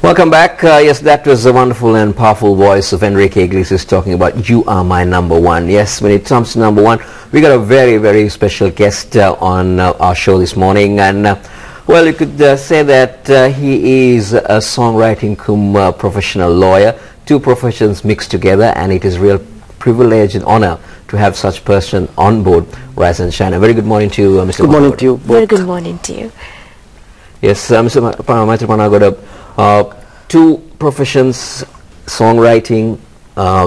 Welcome back. Yes, that was the wonderful and powerful voice of Enrique Iglesias talking about "You Are My Number One." Yes, when it comes to number one, we got a very, very special guest on our show this morning, and well, you could say that he is a songwriting cum professional lawyer, two professions mixed together, and it is a real privilege and honor to have such person on board. Rise and shine. A very good morning to you, Mr. Good morning to you both. Very good morning to you. Yes, Mr. Maithri Panagoda. Two professions, songwriting,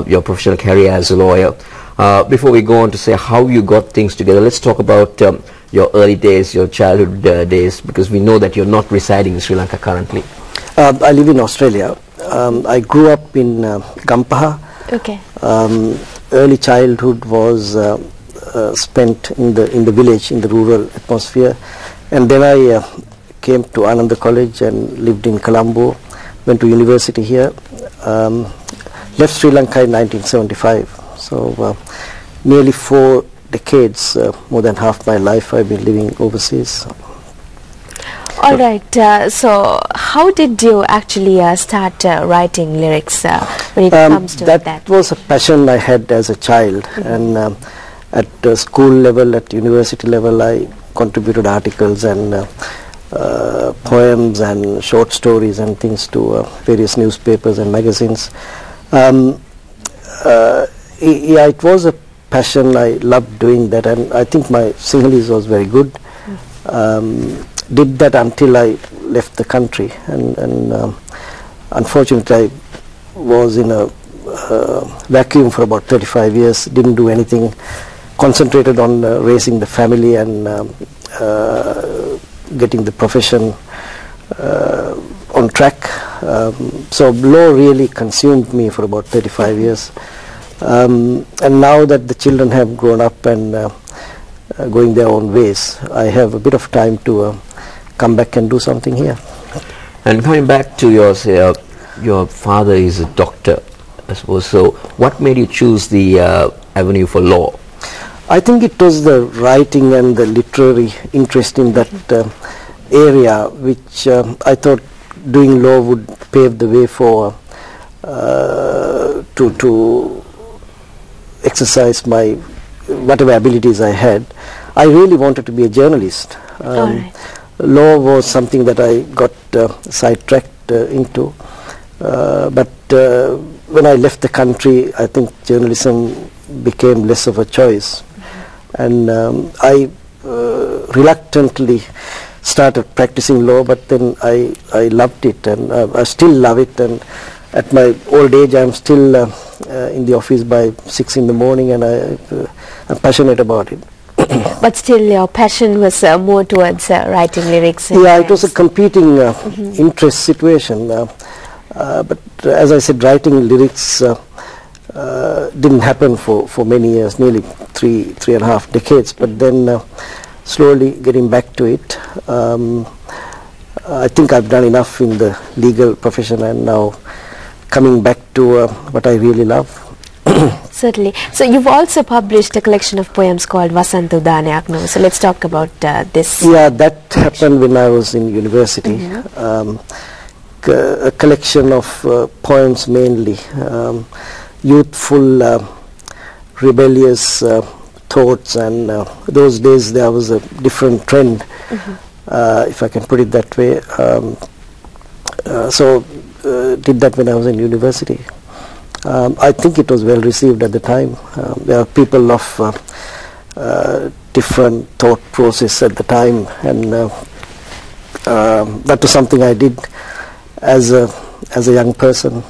your professional career as a lawyer. Before we go on to say how you got things together, let's talk about your early days, your childhood days, because we know that you're not residing in Sri Lanka currently. I live in Australia. I grew up in Gampaha. Okay. Early childhood was spent in the village, in the rural atmosphere, and then I came to Ananda College and lived in Colombo. Went to university here, left Sri Lanka in 1975, so nearly 4 decades, more than half my life I've been living overseas. All right, so how did you actually start writing lyrics when it comes to that? That was a passion I had as a child, and at school level, at university level, I contributed articles and poems and short stories and things to various newspapers and magazines. Yeah, it was a passion. I loved doing that, and I think my Sinhalese was very good. Did that until I left the country, and unfortunately I was in a vacuum for about 35 years, didn't do anything, concentrated on raising the family and getting the profession on track. So law really consumed me for about 35 years. And now that the children have grown up and going their own ways, I have a bit of time to come back and do something here. And coming back to your father is a doctor, I suppose. So what made you choose the avenue for law? I think it was the writing and the literary interest in that area, which I thought doing law would pave the way for to exercise my whatever abilities I had. I really wanted to be a journalist. Right. Law was something that I got sidetracked into, but when I left the country, I think journalism became less of a choice. And I reluctantly started practicing law, but then I loved it, and I still love it, and at my old age I'm still in the office by 6 in the morning, and I'm passionate about it. But still your passion was more towards writing lyrics. Yeah, it was a competing interest situation, but as I said, writing lyrics didn't happen for many years, nearly three and a half decades, but then slowly getting back to it. I think I've done enough in the legal profession, and now coming back to what I really love. Certainly. So you've also published a collection of poems called Vasantu Dane Agno. So let's talk about this. Yeah, that happened when I was in university. A collection of poems mainly. Youthful, rebellious thoughts, and those days there was a different trend, if I can put it that way. So did that when I was in university. I think it was well received at the time. There are people of different thought process at the time, and that was something I did as a young person.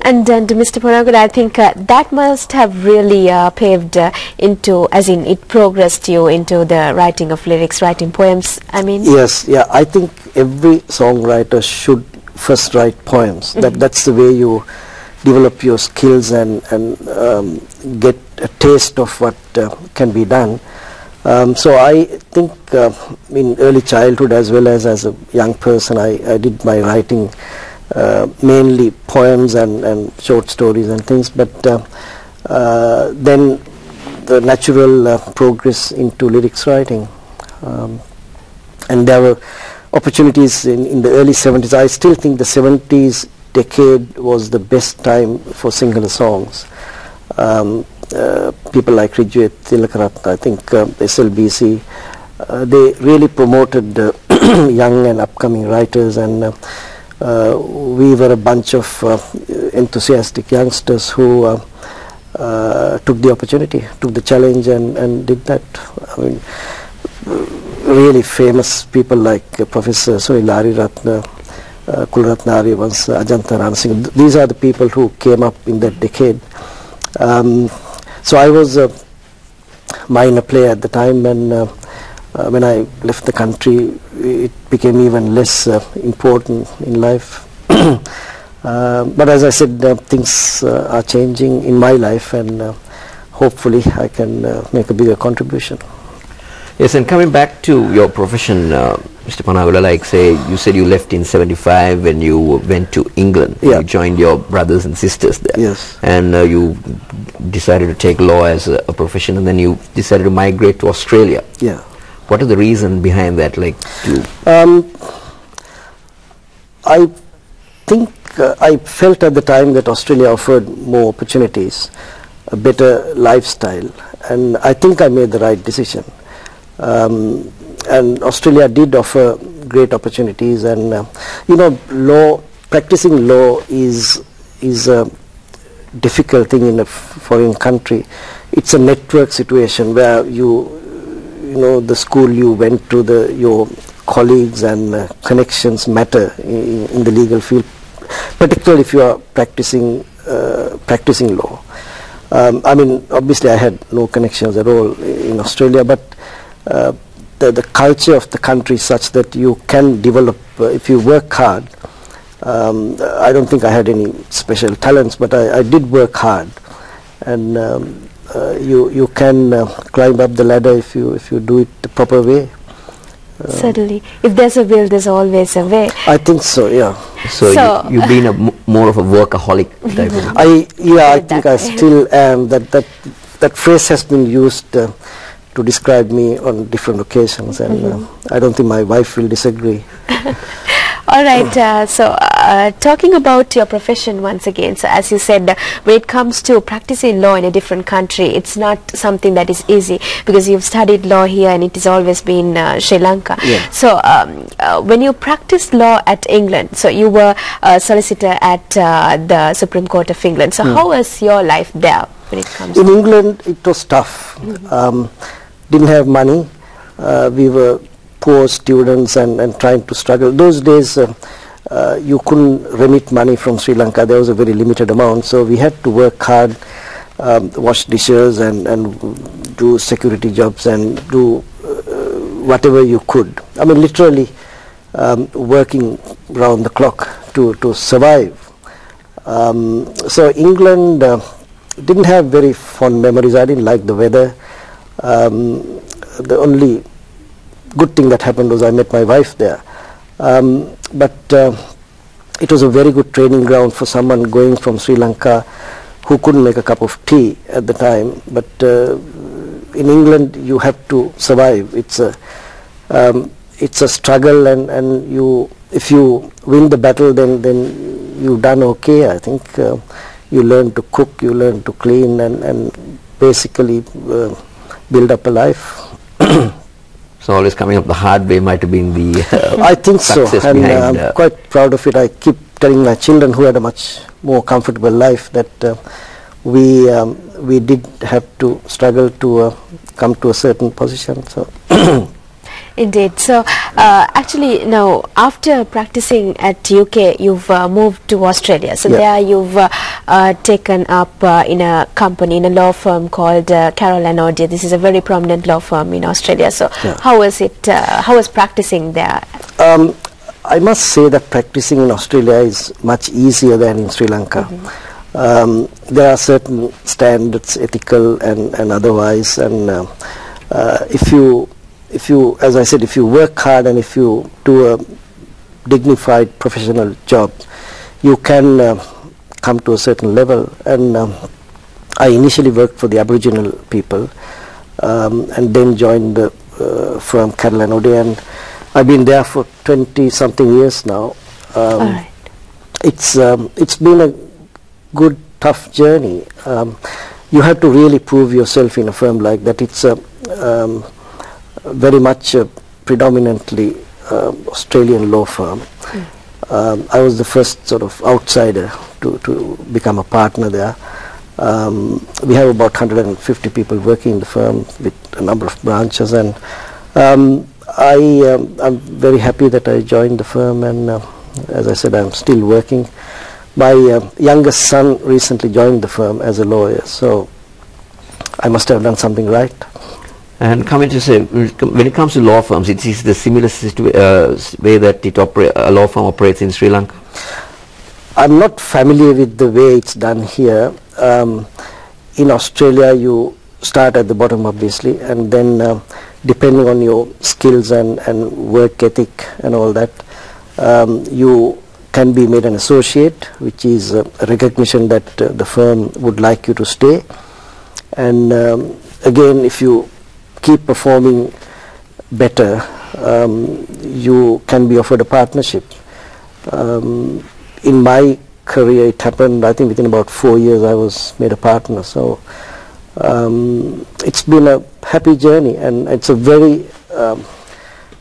And Mr. Panagoda, I think that must have really paved into, as in it progressed you into the writing of lyrics, writing poems, I mean? Yes, yeah, I think every songwriter should first write poems. That's the way you develop your skills and get a taste of what can be done. So I think in early childhood as well as a young person, I did my writing mainly poems and short stories and things, but then the natural progress into lyrics writing, and there were opportunities in the early 70s. I still think the 70s decade was the best time for Sinhala songs. People like Rijwet, Tilakaratna, I think SLBC, they really promoted young and upcoming writers, and we were a bunch of enthusiastic youngsters who took the opportunity, took the challenge, and did that. I mean, really famous people like Professor Sunil Ariratna, Kularatna Aryavansh, Ajanta Rana Singh. These are the people who came up in that decade. So I was a minor player at the time, and when I left the country, it became even less important in life. But as I said, things are changing in my life, and hopefully I can make a bigger contribution. Yes, and coming back to your profession, Mr. Panagoda, like say, you said you left in 75 and you went to England. Yeah. You joined your brothers and sisters there. Yes. And you decided to take law as a profession, and then you decided to migrate to Australia. Yeah. What is the reason behind that? Like, I think I felt at the time that Australia offered more opportunities, a better lifestyle, and I think I made the right decision. And Australia did offer great opportunities, and you know, practicing law is a difficult thing in a foreign country. It's a network situation where you know, the school you went to, your colleagues and connections matter in the legal field, particularly if you are practicing law. I mean, obviously I had no connections at all in Australia, but the culture of the country is such that you can develop, if you work hard. I don't think I had any special talents, but I did work hard, and you can climb up the ladder if you do it the proper way. Certainly, if there's a will, there's always a way. I think so, yeah. So you've been more of a workaholic type of. I think I still am. That phrase has been used to describe me on different occasions, and I don't think my wife will disagree. All right, so talking about your profession once again, so as you said, when it comes to practicing law in a different country, it's not something that is easy, because you've studied law here and it has always been Sri Lanka. Yeah. So when you practiced law at England, so you were a solicitor at the Supreme Court of England, so how was your life there when it comes in to England? It was tough. Didn't have money. We were poor students and trying to struggle. Those days you couldn't remit money from Sri Lanka. There was a very limited amount, so we had to work hard, wash dishes and do security jobs and do whatever you could. I mean, literally working round the clock to survive. So England didn't have very fond memories. I didn't like the weather. The only good thing that happened was I met my wife there. But it was a very good training ground for someone going from Sri Lanka who couldn't make a cup of tea at the time. But in England you have to survive. It's a struggle, and if you win the battle, then you've done okay. I think you learn to cook, you learn to clean, and basically build up a life. So always coming up the hard way might have been the I think so, and I'm quite proud of it. I keep telling my children, who had a much more comfortable life, that we did have to struggle to come to a certain position. So Indeed. So actually now, after practicing at UK, you've moved to Australia. So there you've taken up in a company, in a law firm called Carroll & O'Dea. This is a very prominent law firm in Australia. So how was it, how was practicing there? I must say that practicing in Australia is much easier than in Sri Lanka. There are certain standards, ethical and otherwise, and if you, as I said, if you work hard and if you do a dignified professional job, you can come to a certain level. And I initially worked for the Aboriginal people, and then joined the firm Carroll & O'Dea, and I've been there for 20-something years now. All right. It's been a good, tough journey. You have to really prove yourself in a firm like that. It's very much predominantly Australian law firm. I was the first sort of outsider to become a partner there. We have about 150 people working in the firm with a number of branches, and I'm very happy that I joined the firm, and as I said, I'm still working. My youngest son recently joined the firm as a lawyer, so I must have done something right. And coming to say, when it comes to law firms, it is the similar way that a law firm operates in Sri Lanka? I'm not familiar with the way it's done here. In Australia, you start at the bottom, obviously, and then depending on your skills and work ethic and all that, you can be made an associate, which is a recognition that the firm would like you to stay. And again, if you keep performing better, you can be offered a partnership. In my career, it happened, I think within about 4 years I was made a partner. So it's been a happy journey, and it's a very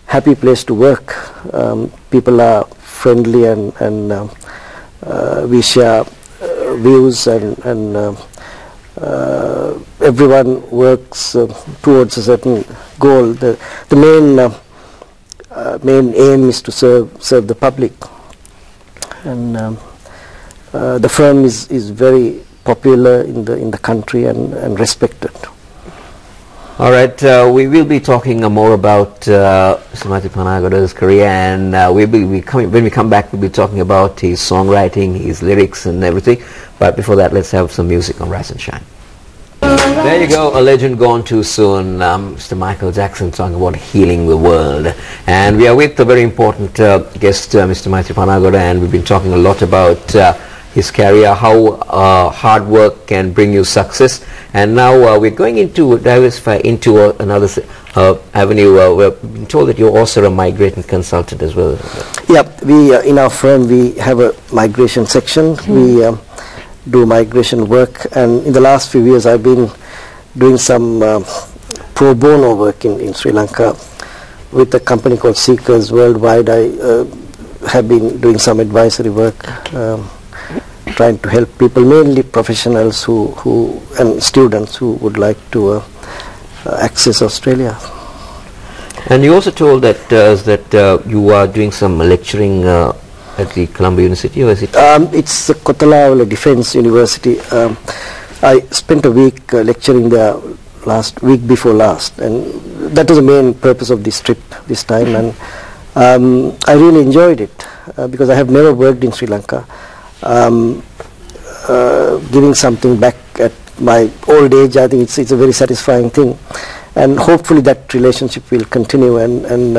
happy place to work. People are friendly, and we share views, and everyone works towards a certain goal. The main aim is to serve the public, and the firm is very popular in the country and respected. All right, we will be talking more about Maithri Panagoda's career, and when we come back, we'll be talking about his songwriting, his lyrics and everything. But before that, let's have some music on Rise and Shine. There you go, a legend gone too soon, Mr. Michael Jackson, talking about healing the world. And we are with a very important guest, Mr. Maithri Panagoda, and we've been talking a lot about his career, how hard work can bring you success. And now we're going into diversify into another avenue. We've been told that you're also a migration consultant as well. Yeah, we in our firm we have a migration section. We do migration work, and in the last few years I've been doing some pro bono work in Sri Lanka with a company called Seekers Worldwide. I have been doing some advisory work, trying to help people, mainly professionals who and students who would like to access Australia. And you also told that that you are doing some lecturing at the Colombo University, or is it? It's the Kothala Defence University. I spent a week lecturing there week before last, and that was the main purpose of this trip this time. And I really enjoyed it because I have never worked in Sri Lanka. Giving something back at my old age, I think it's a very satisfying thing, and hopefully that relationship will continue, and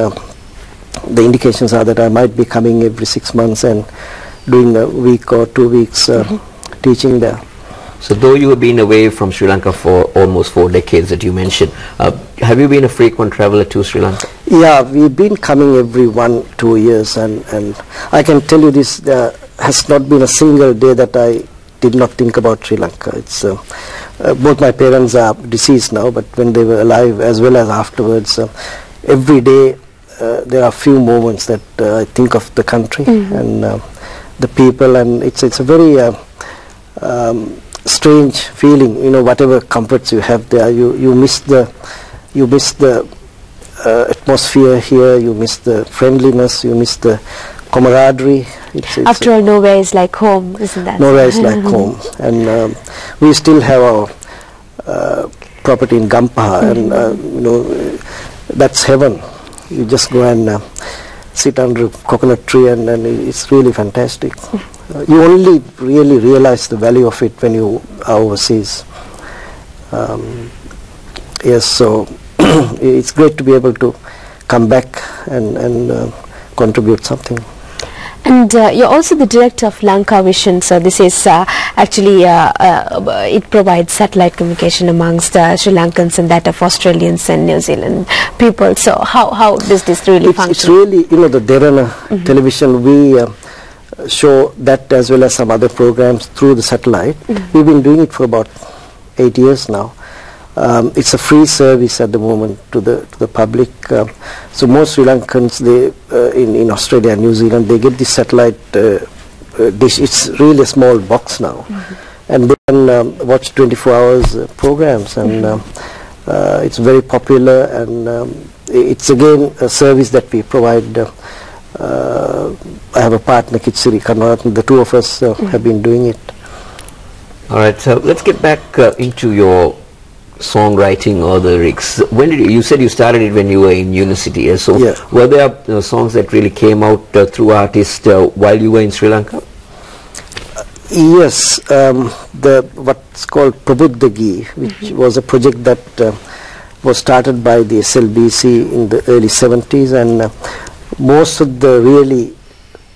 the indications are that I might be coming every 6 months and doing a week or 2 weeks teaching there. So though you have been away from Sri Lanka for almost 4 decades that you mentioned, have you been a frequent traveler to Sri Lanka? Yeah, we've been coming every 1-2 years, and I can tell you this, there has not been a single day that I did not think about Sri Lanka. It's both my parents are deceased now, but when they were alive as well as afterwards, every day there are few moments that I think of the country and the people, and it's a very strange feeling. You know, whatever comforts you have there, you miss the atmosphere here, you miss the friendliness, you miss the camaraderie. After all, nowhere is like home, isn't that? Nowhere is like home, and we still have our property in Gampaha, and you know, that's heaven. You just go and sit under a coconut tree, and it's really fantastic. You only really realize the value of it when you are overseas. Yes, so it's great to be able to come back and contribute something. And you're also the director of Lanka Vision, so this is actually it provides satellite communication amongst Sri Lankans and that of Australians and New Zealand people. So how does this really function? It's really, the Derana television, we show that as well as some other programs through the satellite. We've been doing it for about 8 years now. It's a free service at the moment to the public. So most Sri Lankans, in Australia and New Zealand, they get this satellite dish. It's really a small box now, and they can watch 24 hours programs, and it's very popular. And it's again a service that we provide. I have a partner, Kitsiri Karnarathan. The two of us have been doing it. All right, so let's get back into your songwriting or the lyrics. When did you said you started it when you were in university? So were there songs that really came out through artists while you were in Sri Lanka? Yes, what's called Prabuddhagi, which was a project that was started by the SLBC in the early 70s, and most of the really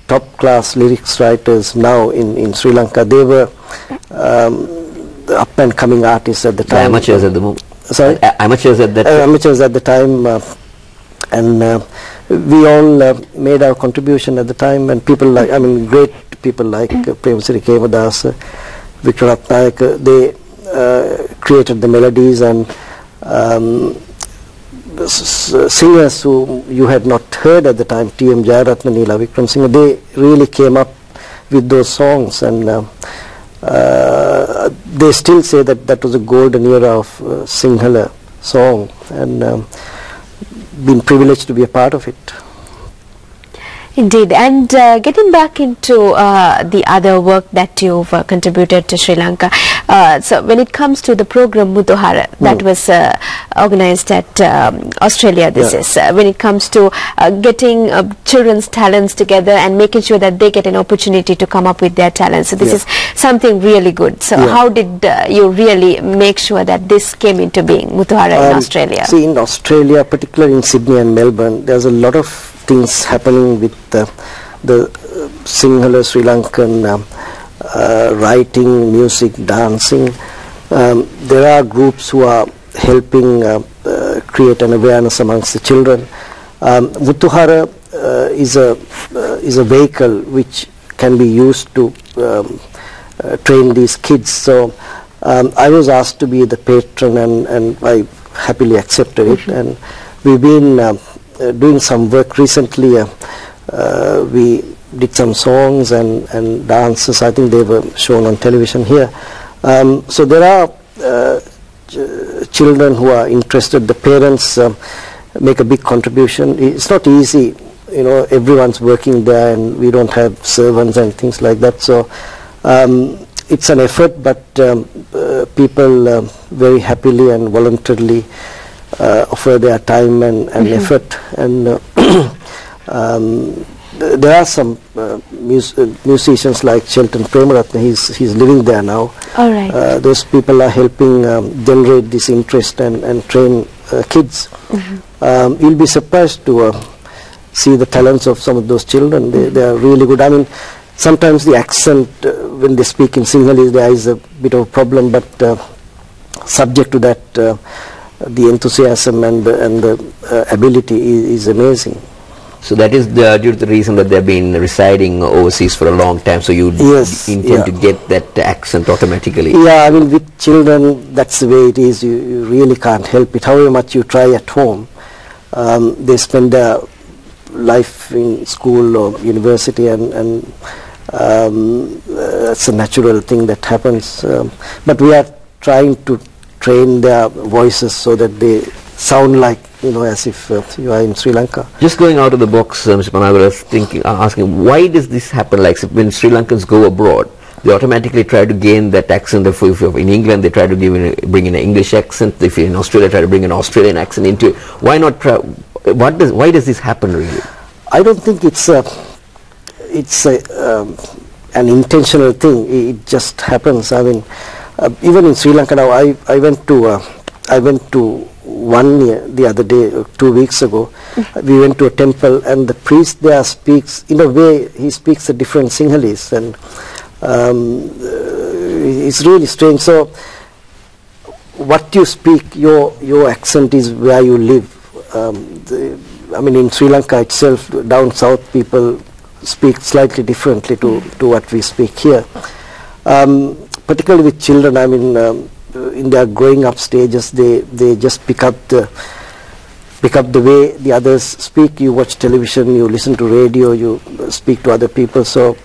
top class lyrics writers now in Sri Lanka, they were the up and coming artists at the time. Amateurs at the moment. Sorry? Amateurs at that time. Amateurs at the time, and we all made our contribution at the time, and people like, great people like Premasiri Kemadas, Vikram Nayak, they created the melodies, and singers who you had not heard at the time, T.M. Jayaratna, Neela Vikram Singh, they really came up with those songs, and they still say that was a golden era of Sinhala song, and been privileged to be a part of it. Indeed, and getting back into the other work that you've contributed to Sri Lanka, so when it comes to the program Muthuhara that was organized at Australia, when it comes to getting children's talents together and making sure that they get an opportunity to come up with their talents, so this is something really good. So how did you really make sure that this came into being, Muthuhara in Australia? See, in Australia, particularly in Sydney and Melbourne, there's a lot of things happening with the Sinhala Sri Lankan writing, music, dancing. There are groups who are helping create an awareness amongst the children. Muthuhara is a vehicle which can be used to train these kids. So I was asked to be the patron, and I happily accepted it. And we've been doing some work recently. We did some songs and dances. I think they were shown on television here. So there are children who are interested. The parents make a big contribution. It's not easy, everyone's working there, and we don't have servants and things like that. So it's an effort, but people very happily and voluntarily offer their time and effort, and there are some musicians like Shelton Premaratne. He's living there now. All right. Those people are helping generate this interest and train kids. You'll be surprised to see the talents of some of those children. They are really good. Sometimes the accent when they speak in Sinhalese, there is a bit of a problem, but subject to that, the enthusiasm and the ability is amazing. So that is due to the reason that they've been residing overseas for a long time, so you intend to get that accent automatically. Yeah, with children, that's the way it is. You really can't help it. However much you try at home, they spend their life in school or university, and it's a natural thing that happens. But we are trying to train their voices so that they sound like, as if you are in Sri Lanka. Just going out of the box, Mr. Panagoda, asking, why does this happen? Like when Sri Lankans go abroad, they automatically try to gain that accent. If you're in England, they try to bring in an English accent. If you're in Australia, try to bring an Australian accent into it. Why not try? Why does this happen really? I don't think it's an intentional thing. It just happens. Even in Sri Lanka now, I went to the other day, 2 weeks ago, we went to a temple, and the priest there speaks, in a way, he speaks a different Sinhalese, and it's really strange. So what you speak, your accent is where you live. I mean, in Sri Lanka itself, down south, people speak slightly differently to what we speak here. Particularly with children, I mean, in their growing up stages, they just pick up the way the others speak. You watch television, you listen to radio, you speak to other people. So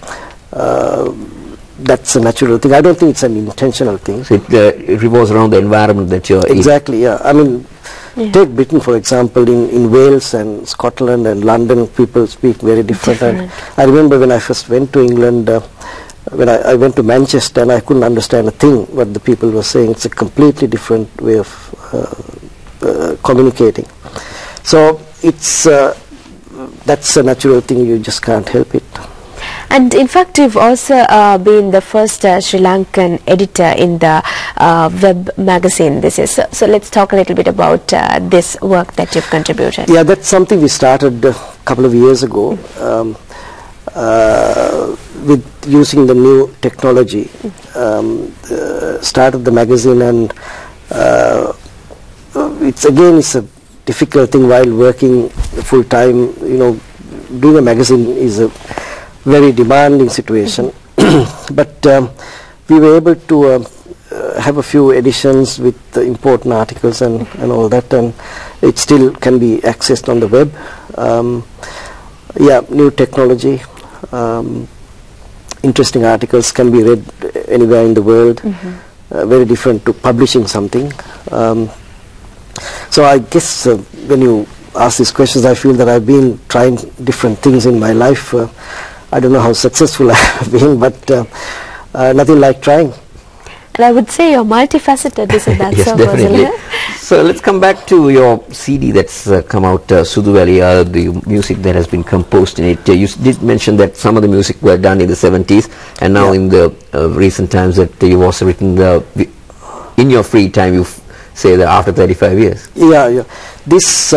that's a natural thing. I don't think it's an intentional thing. So it revolves around the environment that you're in. Exactly, yeah. I mean, take Britain, for example. In Wales and Scotland and London, people speak very different. And I remember when I first went to England, when I went to Manchester, and I couldn't understand a thing what the people were saying. It's a completely different way of communicating. So it's that's a natural thing. You just can't help it. And in fact, you've also been the first Sri Lankan editor in the web magazine. This is so. Let's talk a little bit about this work that you've contributed. Yeah, that's something we started a couple of years ago with using the new technology. Started the magazine, and it's a difficult thing while working full time. You know, doing a magazine is a very demanding situation, but we were able to have a few editions with important articles and all that, and it still can be accessed on the web. Yeah, new technology, interesting articles can be read anywhere in the world. Very different to publishing something. So I guess when you ask these questions, I feel that I've been trying different things in my life. I don't know how successful I have been, but nothing like trying. And I would say you're multifaceted, isn't that yes, so? Definitely. So let's come back to your CD that's come out, Suduveli, the music that has been composed in it. You did mention that some of the music were done in the 70s, and now in the recent times that you've also written in your free time, you say that after 35 years. Yeah. This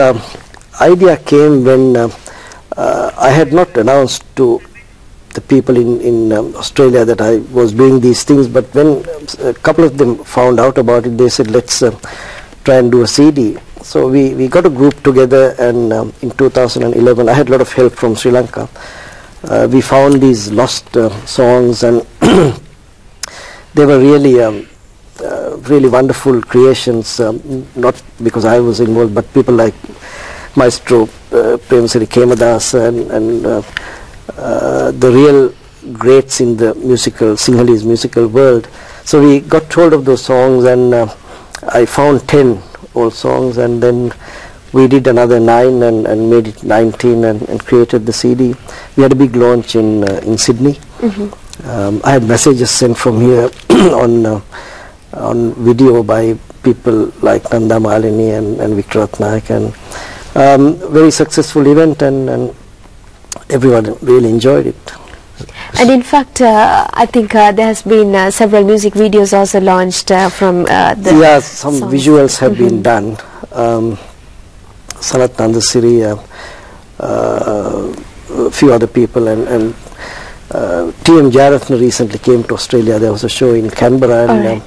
idea came when I had not announced to the people in Australia that I was doing these things, but when a couple of them found out about it, they said, let's try and do a CD. So we got a group together, and in 2011 I had a lot of help from Sri Lanka. We found these lost songs, and they were really really wonderful creations, not because I was involved, but people like Maestro Premsiri Kemadas and the real greats in the Sinhalese musical world. So we got hold of those songs, and I found 10 old songs, and then we did another 9 and made it 19 and created the CD. We had a big launch in Sydney. I had messages sent from here on video by people like Nanda Malini and Victor Ratnaik, and very successful event, and everyone really enjoyed it. And in fact, I think there has been several music videos also launched from the yeah, some songs. Visuals have been done. Sanat Nandasiri, a few other people, and T.M. Jarathna recently came to Australia. There was a show in Canberra, and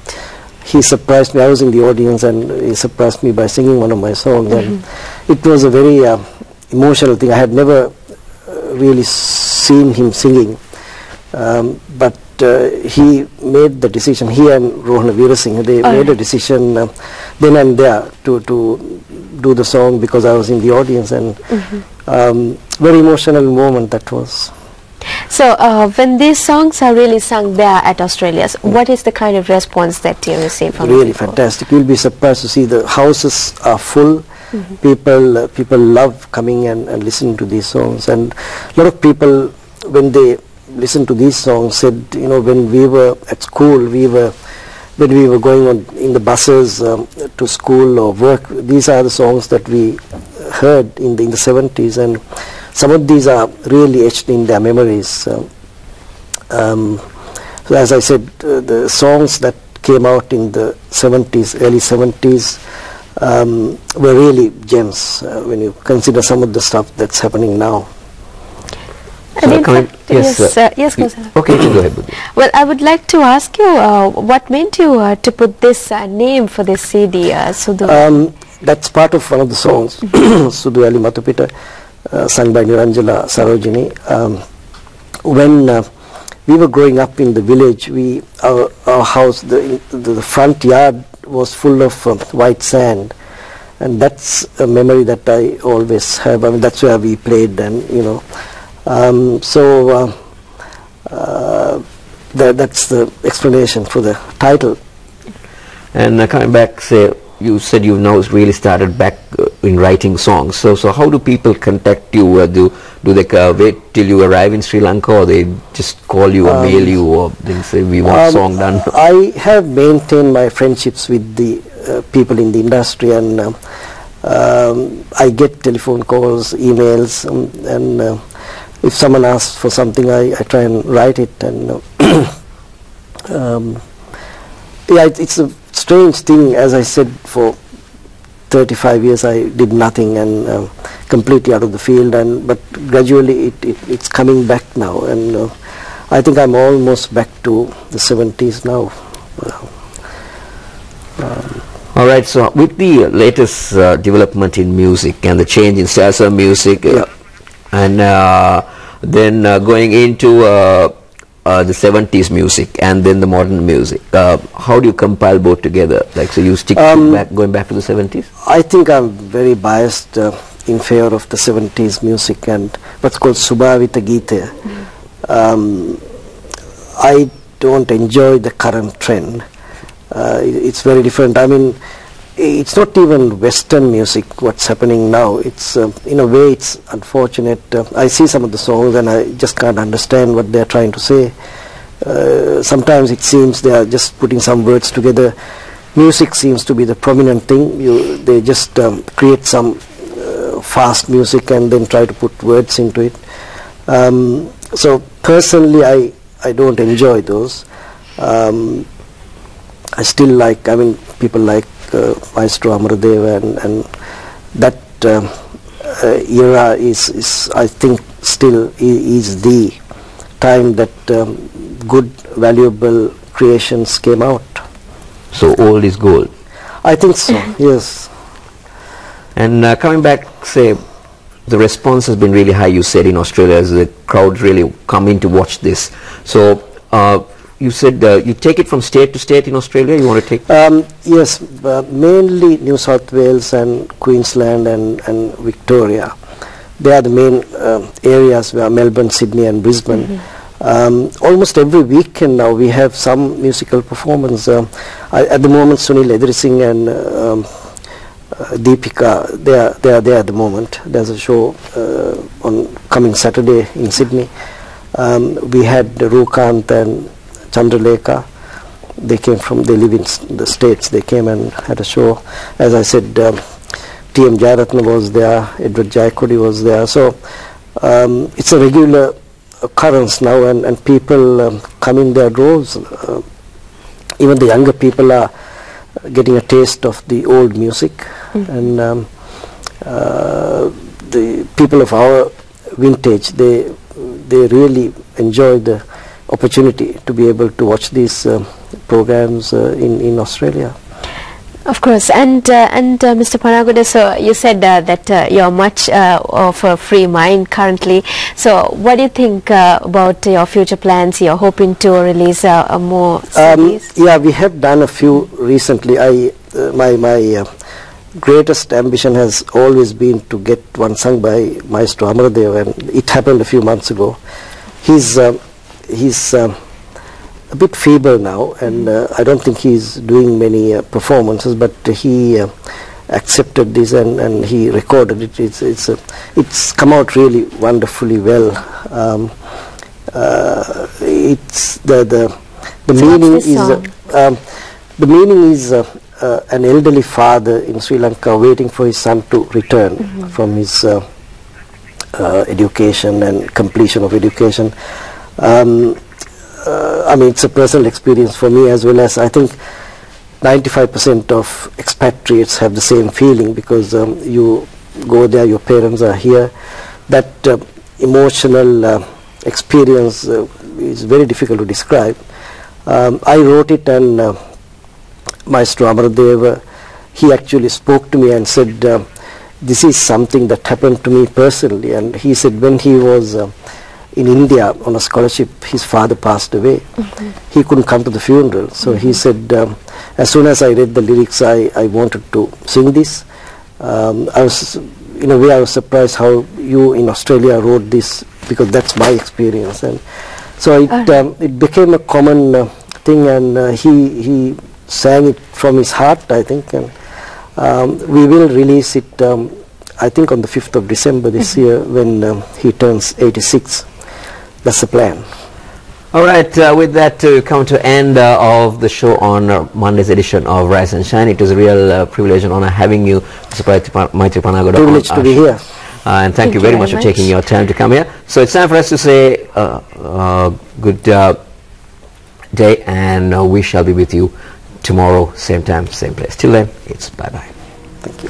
he surprised me. I was in the audience, and he surprised me by singing one of my songs. And it was a very emotional thing. I had never really seen him singing, but he made the decision. He and Rohana Veerasinghe, they made a decision then and there to do the song, because I was in the audience, and very emotional moment that was. So when these songs are really sung there at Australia, what is the kind of response that you receive from really people? Fantastic. You'll be surprised to see the houses are full. People love coming and listening to these songs, and a lot of people, when they listen to these songs, said, you know, when we were at school, when we were going on in the buses to school or work, these are the songs that we heard in the 70s, and some of these are really etched in their memories. So as I said, the songs that came out in the 70s, early 70s, were really gems when you consider some of the stuff that's happening now. And in fact, yes, go ahead. Okay, go ahead. Well, I would like to ask you, what made you to put this name for this CD, Sudu? That's part of one of the songs, Sudu Ali Matupita, sung by Niranjala Sarojini. When we were growing up in the village, our house, the front yard was full of white sand, and that's a memory that I always have. I mean, that's where we played, and that's the explanation for the title. And coming back, say, you said you've now really started back in writing songs. So how do people contact you? Do they wait till you arrive in Sri Lanka, or they just call you or mail you, or they say we want a song done? I have maintained my friendships with the people in the industry, and I get telephone calls, emails, and if someone asks for something, I try and write it. And yeah, it's a strange thing. As I said, for 35 years I did nothing, and completely out of the field, but gradually it's coming back now, and I think I'm almost back to the 70s now. All right, so with the latest development in music and the change in salsa music, and then going into the 70s music and then the modern music, how do you compile both together? Like, so you stick to going back to the 70s? I think I'm very biased in favor of the 70s music and what's called Subhavita Gite. I don't enjoy the current trend. It's very different. I mean, it's not even Western music what's happening now. It's in a way it's unfortunate. I see some of the songs and I just can't understand what they're trying to say. Sometimes it seems they are just putting some words together. Music seems to be the prominent thing. They just create some fast music and then try to put words into it. So personally I don't enjoy those. I still like, I mean, people like Maestro Amaradeva, and that era is I think still is the time that good, valuable creations came out. So old is gold. I think so, yes. And coming back, say, the response has been really high, you said, in Australia, as the crowd really come in to watch this. So you said you take it from state to state in Australia. You want to take? Yes, mainly New South Wales and Queensland and Victoria. They are the main areas where Melbourne, Sydney and Brisbane. Almost every weekend now we have some musical performance. At the moment Sunil Edrising and Deepika, they are there at the moment. There's a show on coming Saturday in Sydney. We had Rukant and Chandralekha. They live in the States. They came and had a show. As I said, T.M. Jayaratna was there, Edward Jayakodi was there. So it's a regular occurrence now, and people come in their droves. Even the younger people are getting a taste of the old music, and the people of our vintage, they really enjoy the opportunity to be able to watch these programs in Australia. Of course, and Mr. Panagoda, so you said that you're much of a free mind currently. So what do you think about your future plans? You're hoping to release more CDs? Yeah, we have done a few recently. My greatest ambition has always been to get one sung by Maestro Amaradeva, and it happened a few months ago. He's a bit feeble now, and I don't think he's doing many performances, but he accepted this and he recorded it. It's come out really wonderfully well. It's the meaning is an elderly father in Sri Lanka waiting for his son to return from his education and completion of education. I mean, it's a personal experience for me, as well as I think 95% of expatriates have the same feeling, because you go there, your parents are here. That emotional experience is very difficult to describe. I wrote it, and Maestro Amaradev, he actually spoke to me and said, this is something that happened to me personally. And he said when he was in India on a scholarship, his father passed away. He couldn't come to the funeral. So he said, as soon as I read the lyrics, I wanted to sing this. I was, in a way, I was surprised how you in Australia wrote this, because that's my experience. And so it became a common thing, and he sang it from his heart, I think. And we will release it, I think, on the 5th of December this year, when he turns 86. That's the plan. All right, with that, to come to end of the show on Monday's edition of Rise and Shine. It was a real privilege and honor having you, Mr. Maithri Panagoda. Privilege to be here. And thank you very much for taking your time to come here. So it's time for us to say good day, and we shall be with you tomorrow, same time, same place. Till then, it's bye-bye. Thank you.